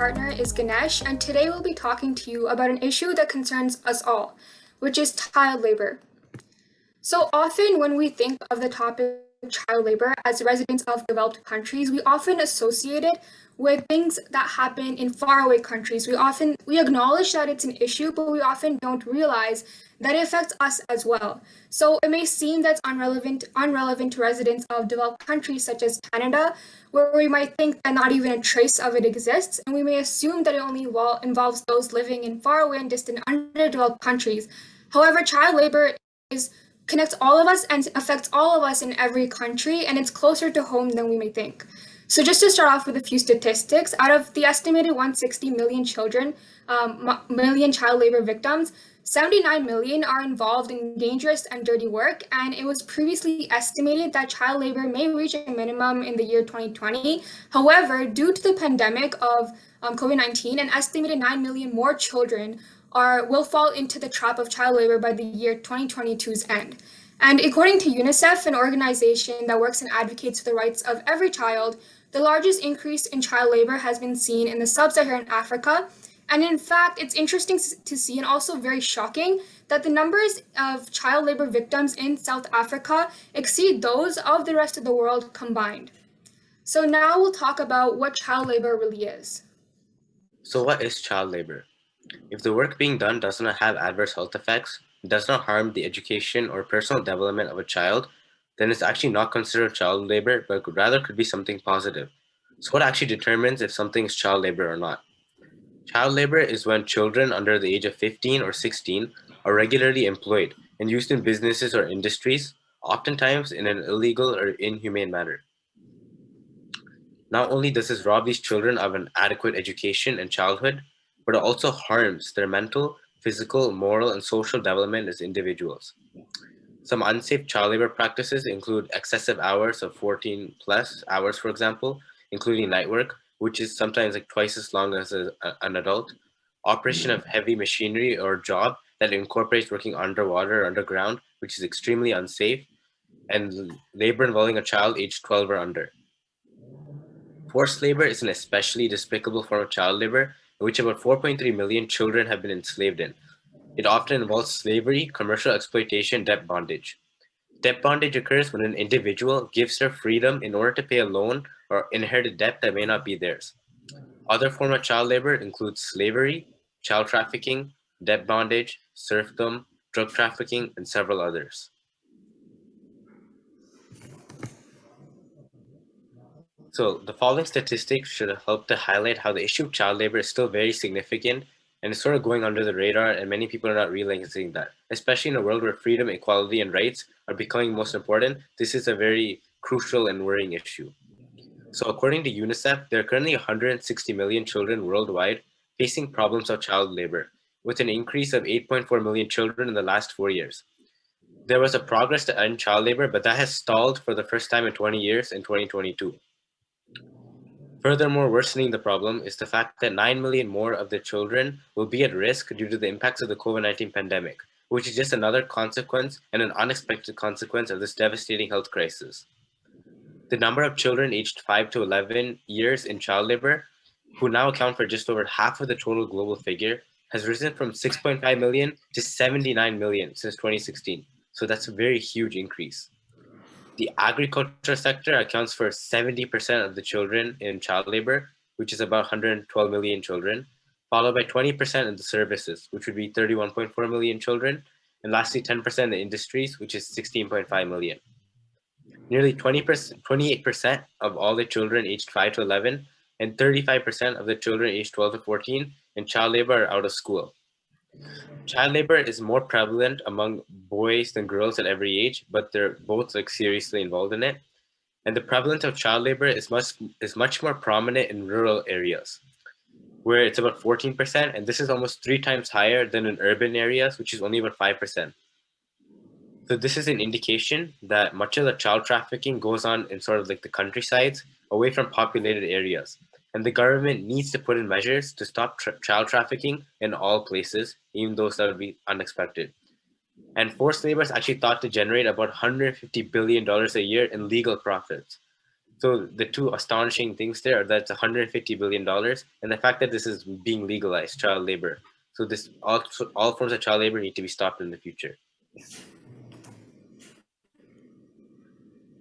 partner is Ganesh, and today we'll be talking to you about an issue that concerns us all, which is child labor. So often when we think of the topic of child labor as residents of developed countries, we often associate it with things that happen in faraway countries. We acknowledge that it's an issue, but we often don't realize that it affects us as well. So it may seem that's unrelevant to residents of developed countries such as Canada, where we might think that not even a trace of it exists, and we may assume that it only involves those living in faraway and distant underdeveloped countries. However, child labor connects all of us and affects all of us in every country, and it's closer to home than we may think. So just to start off with a few statistics, out of the estimated 160 million million child labor victims, 79 million are involved in dangerous and dirty work, and it was previously estimated that child labor may reach a minimum in the year 2020. However, due to the pandemic of COVID-19, an estimated 9 million more children will fall into the trap of child labor by the year 2022's end. And according to UNICEF, an organization that works and advocates for the rights of every child, the largest increase in child labor has been seen in the sub-Saharan Africa. And in fact, it's interesting to see and also very shocking that the numbers of child labor victims in South Africa exceed those of the rest of the world combined. So now we'll talk about what child labor really is. So what is child labor? If the work being done does not have adverse health effects, does not harm the education or personal development of a child, then it's actually not considered child labor, but rather could be something positive. So what actually determines if something is child labor or not? Child labor is when children under the age of 15 or 16 are regularly employed and used in businesses or industries, oftentimes in an illegal or inhumane manner. Not only does this rob these children of an adequate education and childhood, but it also harms their mental, physical, moral, and social development as individuals. Some unsafe child labor practices include excessive hours of 14 plus hours, for example, including night work, which is sometimes like twice as long as an adult, operation of heavy machinery or job that incorporates working underwater or underground, which is extremely unsafe, and labor involving a child aged 12 or under. Forced labor is an especially despicable form of child labor in which about 4.3 million children have been enslaved in. It often involves slavery, commercial exploitation, debt bondage. Debt bondage occurs when an individual gives their freedom in order to pay a loan or inherit a debt that may not be theirs. Other forms of child labor include slavery, child trafficking, debt bondage, serfdom, drug trafficking, and several others. So the following statistics should help to highlight how the issue of child labor is still very significant and it's sort of going under the radar, and many people are not realizing that. Especially in a world where freedom, equality, and rights are becoming most important, this is a very crucial and worrying issue. So according to UNICEF, there are currently 160 million children worldwide facing problems of child labor, with an increase of 8.4 million children in the last 4 years. There was a progress to end child labor, but that has stalled for the first time in 20 years in 2022. Furthermore, worsening the problem is the fact that 9 million more of the children will be at risk due to the impacts of the COVID-19 pandemic, which is just another consequence and an unexpected consequence of this devastating health crisis. The number of children aged 5 to 11 years in child labor, who now account for just over half of the total global figure, has risen from 6.5 million to 79 million since 2016. So that's a very huge increase. The agriculture sector accounts for 70% of the children in child labor, which is about 112 million children, followed by 20% in the services, which would be 31.4 million children, and lastly 10% in the industries, which is 16.5 million. Nearly 28% of all the children aged 5 to 11 and 35% of the children aged 12 to 14 in child labor are out of school. Child labor is more prevalent among boys than girls at every age, but they're both seriously involved in it. And the prevalence of child labor is much more prominent in rural areas, where it's about 14%, and this is almost 3 times higher than in urban areas, which is only about 5%. So this is an indication that much of the child trafficking goes on in sort of like the countrysides, away from populated areas. And the government needs to put in measures to stop child trafficking in all places, even though that would be unexpected. And forced labor is actually thought to generate about $150 billion a year in legal profits. So the two astonishing things there are that it's $150 billion and the fact that this is being legalized, child labor. So this all forms of child labor need to be stopped in the future.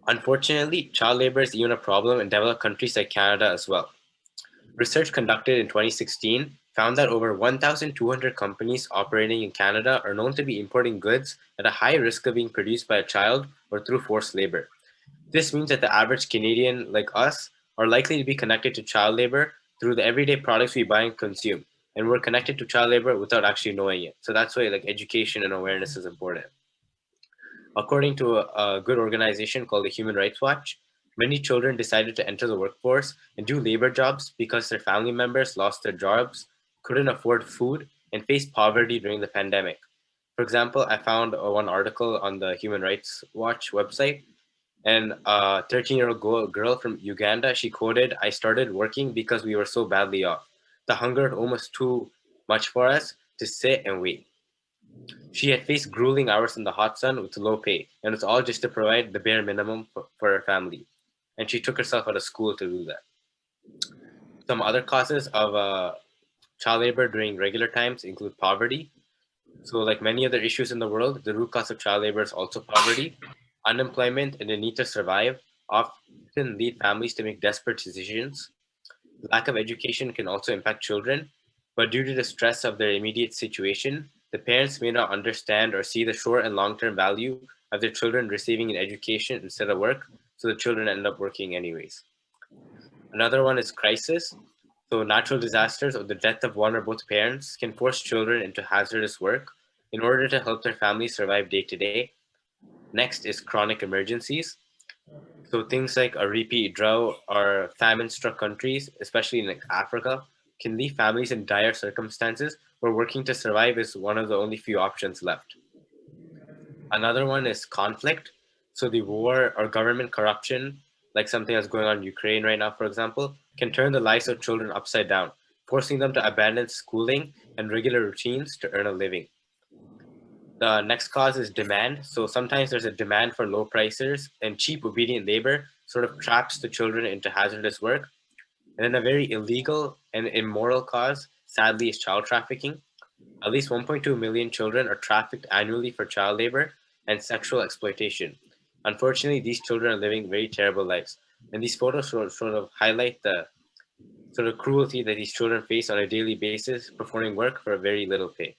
Unfortunately, child labor is even a problem in developed countries like Canada as well. Research conducted in 2016 found that over 1,200 companies operating in Canada are known to be importing goods at a high risk of being produced by a child or through forced labor. This means that the average Canadian like us are likely to be connected to child labor through the everyday products we buy and consume. And we're connected to child labor without actually knowing it. So that's why like education and awareness is important. According to a good organization called the Human Rights Watch, many children decided to enter the workforce and do labor jobs because their family members lost their jobs, couldn't afford food, and faced poverty during the pandemic. For example, I found one article on the Human Rights Watch website, and a 13-year-old girl from Uganda, she quoted, "I started working because we were so badly off. The hunger was almost too much for us to sit and wait." She had faced grueling hours in the hot sun with low pay, and it's all just to provide the bare minimum for her family. And she took herself out of school to do that. Some other causes of child labor during regular times include poverty. So, like many other issues in the world, the root cause of child labor is also poverty. Unemployment and the need to survive often lead families to make desperate decisions. Lack of education can also impact children, but due to the stress of their immediate situation, the parents may not understand or see the short and long-term value of their children receiving an education instead of work, so the children end up working anyways. Another one is crisis. So natural disasters or the death of one or both parents can force children into hazardous work in order to help their families survive day to day. Next is chronic emergencies. So things like a repeat drought or famine-struck countries, especially in like Africa, can leave families in dire circumstances where working to survive is one of the only few options left. Another one is conflict. So the war or government corruption, like something that's going on in Ukraine right now, for example, can turn the lives of children upside down, forcing them to abandon schooling and regular routines to earn a living. The next cause is demand. So sometimes there's a demand for low prices and cheap obedient labor sort of traps the children into hazardous work. And then a very illegal and immoral cause, sadly, is child trafficking. At least 1.2 million children are trafficked annually for child labor and sexual exploitation. Unfortunately, these children are living very terrible lives. And these photos sort of highlight the sort of cruelty that these children face on a daily basis, performing work for very little pay.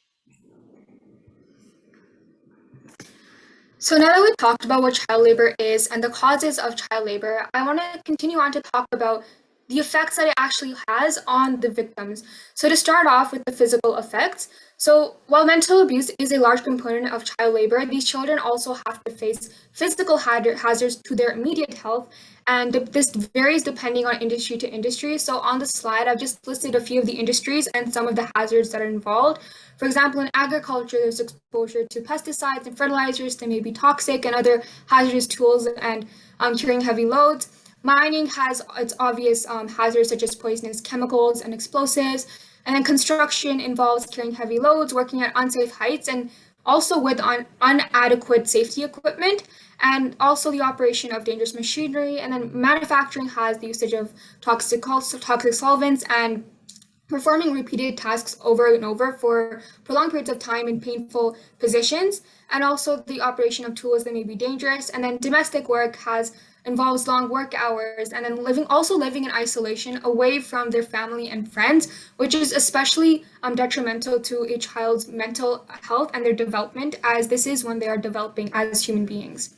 So now that we've talked about what child labor is and the causes of child labor, I want to continue on to talk about the effects that it actually has on the victims. So to start off with the physical effects, so while mental abuse is a large component of child labor, these children also have to face physical hazards to their immediate health, and this varies depending on industry to industry. So on the slide, I've just listed a few of the industries and some of the hazards that are involved. For example, in agriculture, there's exposure to pesticides and fertilizers that may be toxic and other hazardous tools and carrying heavy loads. Mining has its obvious hazards such as poisonous chemicals and explosives. And then construction involves carrying heavy loads, working at unsafe heights, and also with inadequate safety equipment, and also the operation of dangerous machinery. And then manufacturing has the usage of toxic solvents and performing repeated tasks over and over for prolonged periods of time in painful positions, and also the operation of tools that may be dangerous. And then domestic work involves long work hours, and then living in isolation away from their family and friends, which is especially detrimental to a child's mental health and their development, as this is when they are developing as human beings.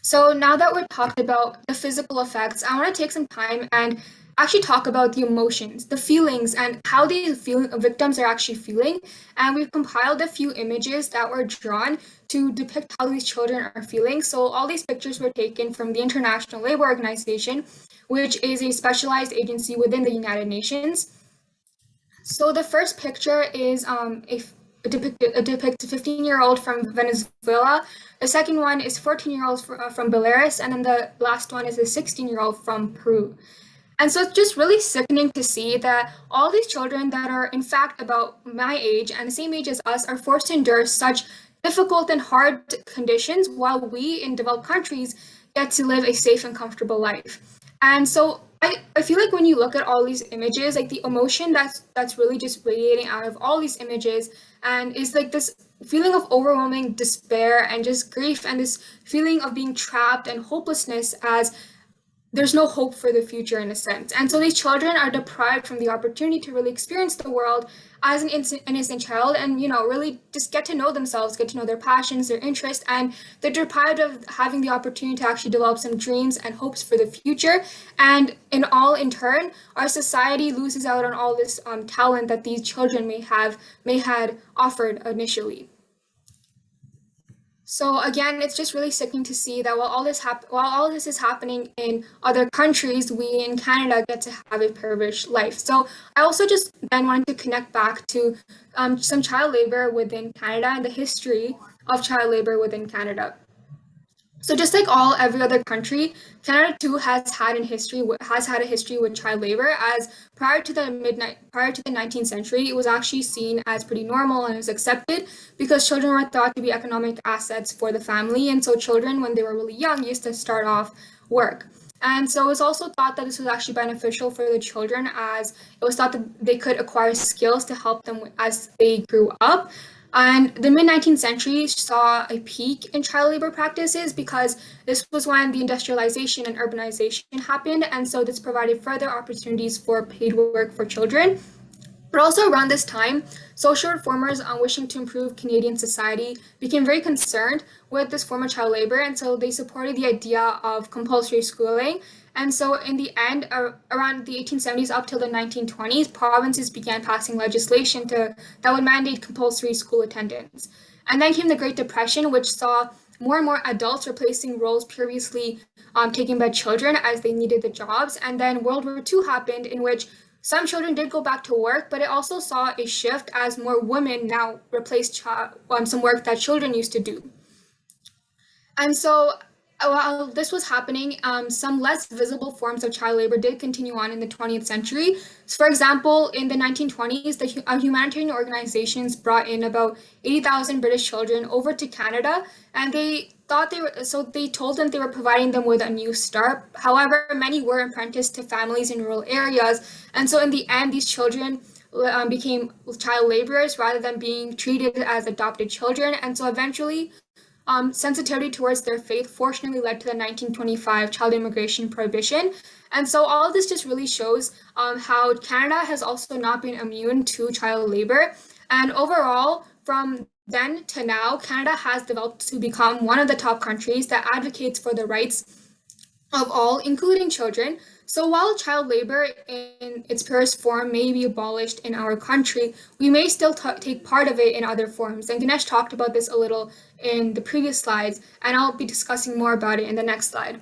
So now that we've talked about the physical effects, I want to take some time and actually talk about the emotions, the feelings, and how these victims are actually feeling. And we've compiled a few images that were drawn to depict how these children are feeling. So all these pictures were taken from the International Labour Organization, which is a specialized agency within the United Nations. So the first picture is depicts a 15-year-old from Venezuela. The second one is 14-year-olds from Belarus, and then the last one is a 16-year-old from Peru. And so it's just really sickening to see that all these children that are in fact about my age and the same age as us are forced to endure such difficult and hard conditions, while we in developed countries get to live a safe and comfortable life. And so I feel like when you look at all these images, like the emotion that's really just radiating out of all these images and is like this feeling of overwhelming despair and just grief and this feeling of being trapped and hopelessness as there's no hope for the future in a sense. And so these children are deprived from the opportunity to really experience the world as an innocent child and, really just get to know themselves, get to know their passions, their interests, and they're deprived of having the opportunity to actually develop some dreams and hopes for the future. And in turn, our society loses out on all this talent that these children may had offered initially. So again, it's just really sickening to see that while all this is happening in other countries, we in Canada get to have a privileged life. So I also just then wanted to connect back to some child labor within Canada and the history of child labor within Canada. So just like every other country, Canada too has had a history with child labor. As prior to the 19th century, it was actually seen as pretty normal and was accepted because children were thought to be economic assets for the family, and so children, when they were really young, used to start off work. And so it was also thought that this was actually beneficial for the children, as it was thought that they could acquire skills to help them as they grew up. And the mid-19th century saw a peak in child labor practices because this was when the industrialization and urbanization happened, and so this provided further opportunities for paid work for children. But also around this time, social reformers wishing to improve Canadian society became very concerned with this form of child labor, and so they supported the idea of compulsory schooling. And so in the end, around the 1870s up till the 1920s, provinces began passing legislation that would mandate compulsory school attendance. And then came the Great Depression, which saw more and more adults replacing roles previously taken by children as they needed the jobs. And then World War II happened, in which some children did go back to work, but it also saw a shift as more women now replaced some work that children used to do. And so while this was happening, some less visible forms of child labor did continue on in the 20th century. So for example, in the 1920s, the humanitarian organizations brought in about 80,000 British children over to Canada, and they told them they were providing them with a new start. However, many were apprenticed to families in rural areas, and so in the end, these children became child laborers rather than being treated as adopted children, and so eventually, sensitivity towards their faith fortunately led to the 1925 child immigration prohibition. And so all of this just really shows how Canada has also not been immune to child labor. And overall, from then to now, Canada has developed to become one of the top countries that advocates for the rights of all, including children. So while child labor in its purest form may be abolished in our country, we may still take part of it in other forms. And Ganesh talked about this a little in the previous slides, and I'll be discussing more about it in the next slide.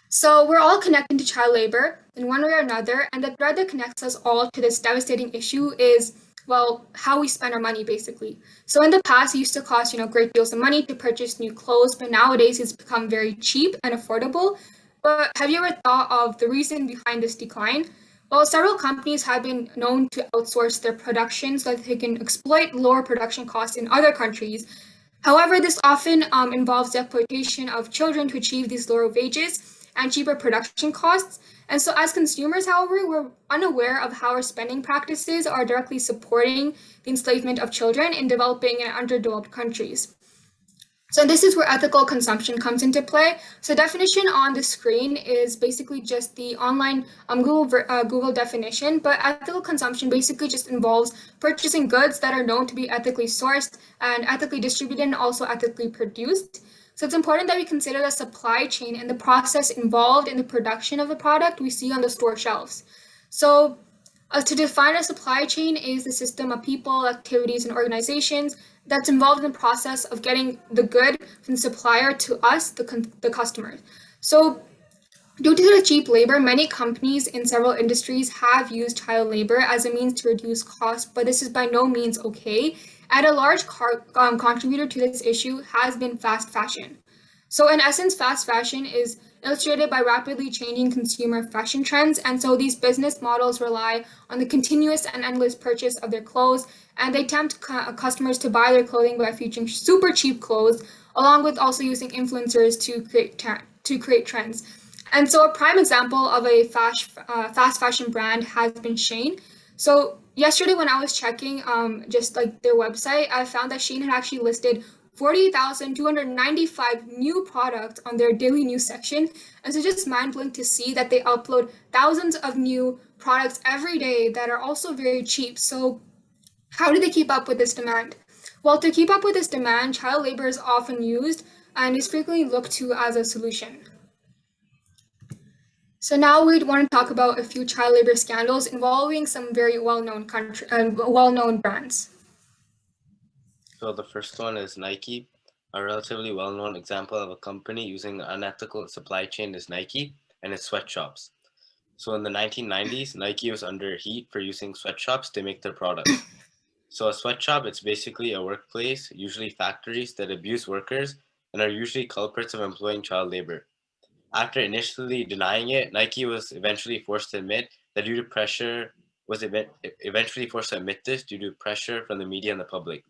So we're all connected to child labor in one way or another, and the thread that connects us all to this devastating issue is, well, how we spend our money, basically. So in the past, it used to cost, great deals of money to purchase new clothes, but nowadays it's become very cheap and affordable. But have you ever thought of the reason behind this decline? Well, several companies have been known to outsource their production so that they can exploit lower production costs in other countries. However, this often involves the exploitation of children to achieve these lower wages and cheaper production costs. And so as consumers, however, we're unaware of how our spending practices are directly supporting the enslavement of children in developing and underdeveloped countries. So this is where ethical consumption comes into play. So the definition on the screen is basically just the online Google definition, but ethical consumption basically just involves purchasing goods that are known to be ethically sourced and ethically distributed and also ethically produced. So it's important that we consider the supply chain and the process involved in the production of the product we see on the store shelves. So to define a supply chain is the system of people, activities, and organizations that's involved in the process of getting the good from the supplier to us, the customer. So due to the cheap labor, many companies in several industries have used child labor as a means to reduce costs, but this is by no means okay. And a large contributor to this issue has been fast fashion. So in essence, fast fashion is illustrated by rapidly changing consumer fashion trends, and so these business models rely on the continuous and endless purchase of their clothes, and they tempt customers to buy their clothing by featuring super cheap clothes along with also using influencers to create trends. And so a prime example of a fast fashion brand has been Shein. So yesterday when I was checking just like their website, I found that Shein had actually listed 40,295 new products on their daily news section. And so just mind blowing to see that they upload thousands of new products every day that are also very cheap. So how do they keep up with this demand? Well, to keep up with this demand, child labor is often used and is frequently looked to as a solution. So now we'd want to talk about a few child labor scandals involving some very well-known brands. So the first one is Nike. A relatively well-known example of a company using an unethical supply chain is Nike and its sweatshops. So in the 1990s, Nike was under heat for using sweatshops to make their products. So a sweatshop, it's basically a workplace, usually factories that abuse workers and are usually culprits of employing child labor. After initially denying it, Nike was eventually forced to admit that due to pressure was eventually forced to admit this due to pressure from the media and the public.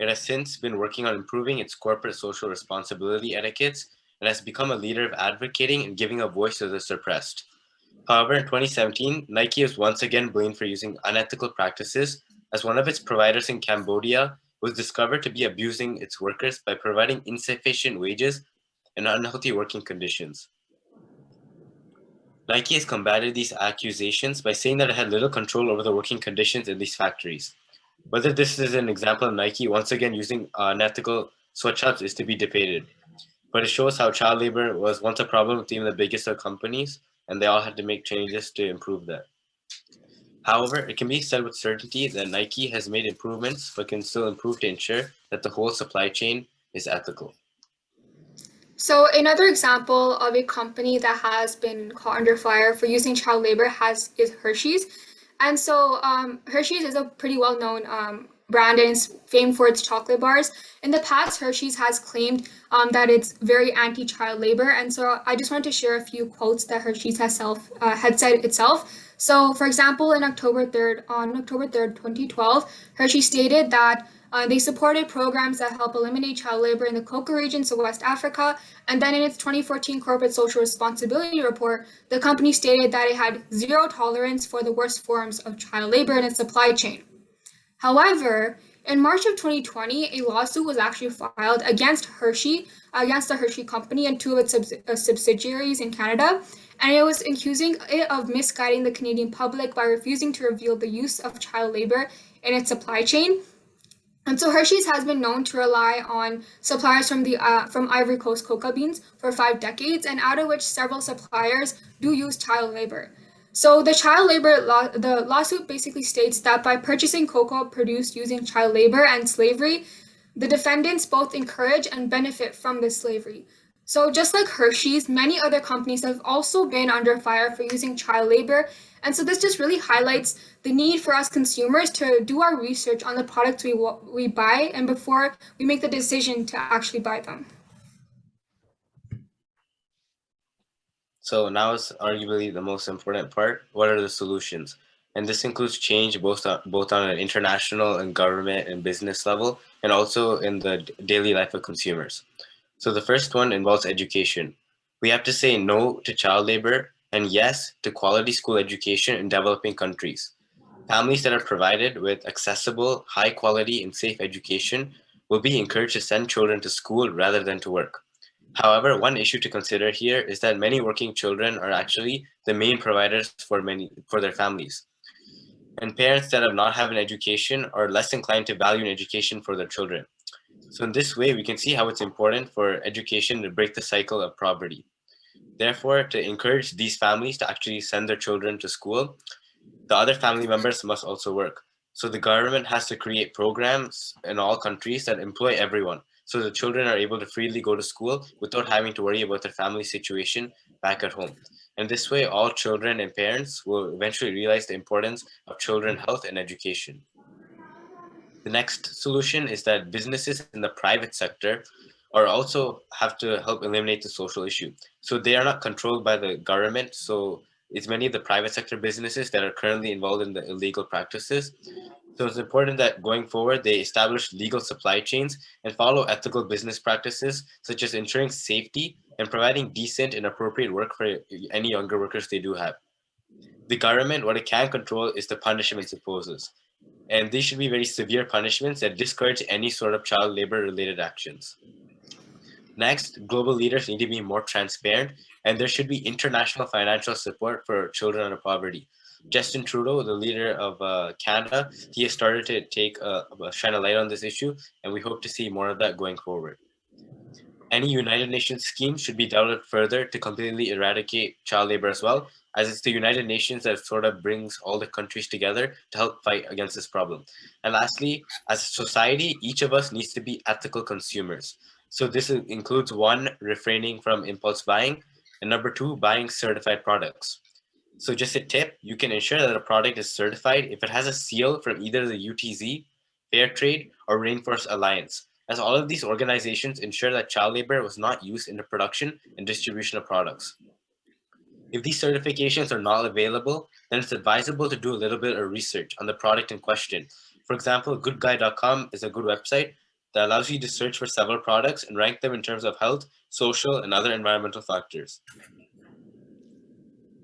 It has since been working on improving its corporate social responsibility etiquettes and has become a leader of advocating and giving a voice to the suppressed. However, in 2017, Nike was once again blamed for using unethical practices as one of its providers in Cambodia was discovered to be abusing its workers by providing insufficient wages and unhealthy working conditions. Nike has combated these accusations by saying that it had little control over the working conditions in these factories. Whether this is an example of Nike once again using unethical sweatshops is to be debated, but it shows how child labor was once a problem with even the biggest of companies, and they all had to make changes to improve that. However, it can be said with certainty that Nike has made improvements, but can still improve to ensure that the whole supply chain is ethical. So another example of a company that has been caught under fire for using child labor is Hershey's. And so Hershey's is a pretty well-known brand and is famed for its chocolate bars. In the past, Hershey's has claimed that it's very anti-child labor. And so I just wanted to share a few quotes that Hershey's had said itself. So, for example, on October 3rd, 2012, Hershey stated that they supported programs that help eliminate child labor in the Cocoa regions of West Africa. And then in its 2014 Corporate Social Responsibility Report, the company stated that it had zero tolerance for the worst forms of child labor in its supply chain. However, in March of 2020, a lawsuit was actually filed against the Hershey company and two of its subsidiaries in Canada, and it was accusing it of misguiding the Canadian public by refusing to reveal the use of child labor in its supply chain. And so Hershey's has been known to rely on suppliers from Ivory Coast cocoa beans for 5 decades, and out of which several suppliers do use child labor. So the lawsuit basically states that by purchasing cocoa produced using child labor and slavery, the defendants both encourage and benefit from this slavery. So just like Hershey's, many other companies have also been under fire for using child labor. And so this just really highlights the need for us consumers to do our research on the products we buy and before we make the decision to actually buy them. So now is arguably the most important part. What are the solutions? And this includes change both on an international and government and business level, and also in the daily life of consumers. So the first one involves education. We have to say no to child labor and yes to quality school education in developing countries. Families that are provided with accessible, high quality, and safe education will be encouraged to send children to school rather than to work. However, one issue to consider here is that many working children are actually the main providers for their families. And parents that have not had an education are less inclined to value an education for their children. So in this way, we can see how it's important for education to break the cycle of poverty. Therefore, to encourage these families to actually send their children to school, the other family members must also work. So the government has to create programs in all countries that employ everyone. So the children are able to freely go to school without having to worry about their family situation back at home. And this way, all children and parents will eventually realize the importance of children's health and education. The next solution is that businesses in the private sector are also have to help eliminate the social issue. So they are not controlled by the government. So it's many of the private sector businesses that are currently involved in the illegal practices. So it's important that going forward, they establish legal supply chains and follow ethical business practices, such as ensuring safety and providing decent and appropriate work for any younger workers they do have. The government, what it can control is the punishments it imposes. And these should be very severe punishments that discourage any sort of child labor related actions. Next, global leaders need to be more transparent, and there should be international financial support for children under poverty. Justin Trudeau, the leader of Canada, he has started to shine a light on this issue, and we hope to see more of that going forward. Any United Nations scheme should be developed further to completely eradicate child labor as well, as it's the United Nations that sort of brings all the countries together to help fight against this problem. And lastly, as a society, each of us needs to be ethical consumers. So this includes one, refraining from impulse buying, and number two, buying certified products. So just a tip, you can ensure that a product is certified if it has a seal from either the UTZ, Fair Trade, or Rainforest Alliance, as all of these organizations ensure that child labor was not used in the production and distribution of products. If these certifications are not available, then it's advisable to do a little bit of research on the product in question. For example, goodguy.com is a good website that allows you to search for several products and rank them in terms of health, social, and other environmental factors.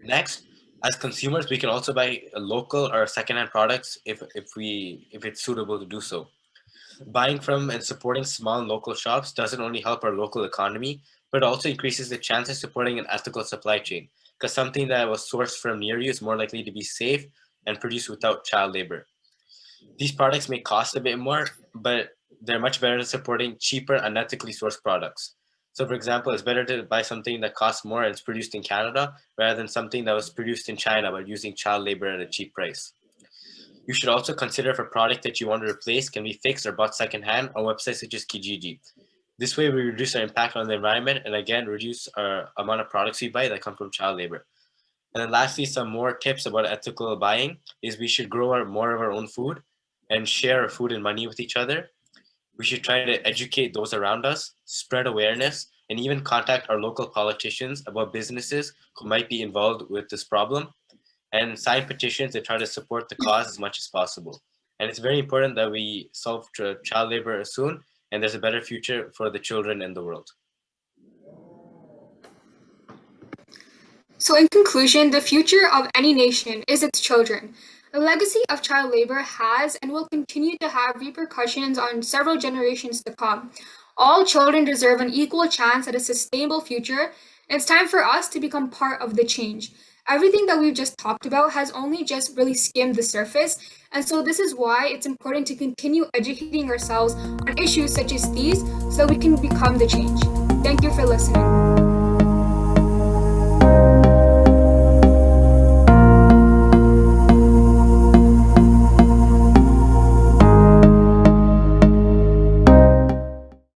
Next, as consumers, we can also buy local or secondhand products if it's suitable to do so. Buying from and supporting small and local shops doesn't only help our local economy, but also increases the chance of supporting an ethical supply chain, because something that was sourced from near you is more likely to be safe and produced without child labor. These products may cost a bit more, but they're much better than supporting cheaper, unethically sourced products. So for example, it's better to buy something that costs more and it's produced in Canada rather than something that was produced in China but using child labor at a cheap price. You should also consider if a product that you want to replace can be fixed or bought secondhand on websites such as Kijiji. This way we reduce our impact on the environment and again, reduce our amount of products we buy that come from child labor. And then lastly, some more tips about ethical buying is we should grow more of our own food and share our food and money with each other. We should try to educate those around us, spread awareness, and even contact our local politicians about businesses who might be involved with this problem, and sign petitions that try to support the cause as much as possible. And it's very important that we solve child labor soon, and there's a better future for the children in the world. So in conclusion, the future of any nation is its children. The legacy of child labor has and will continue to have repercussions on several generations to come. All children deserve an equal chance at a sustainable future, and it's time for us to become part of the change. Everything that we've just talked about has only just really skimmed the surface, and so this is why it's important to continue educating ourselves on issues such as these so we can become the change. Thank you for listening.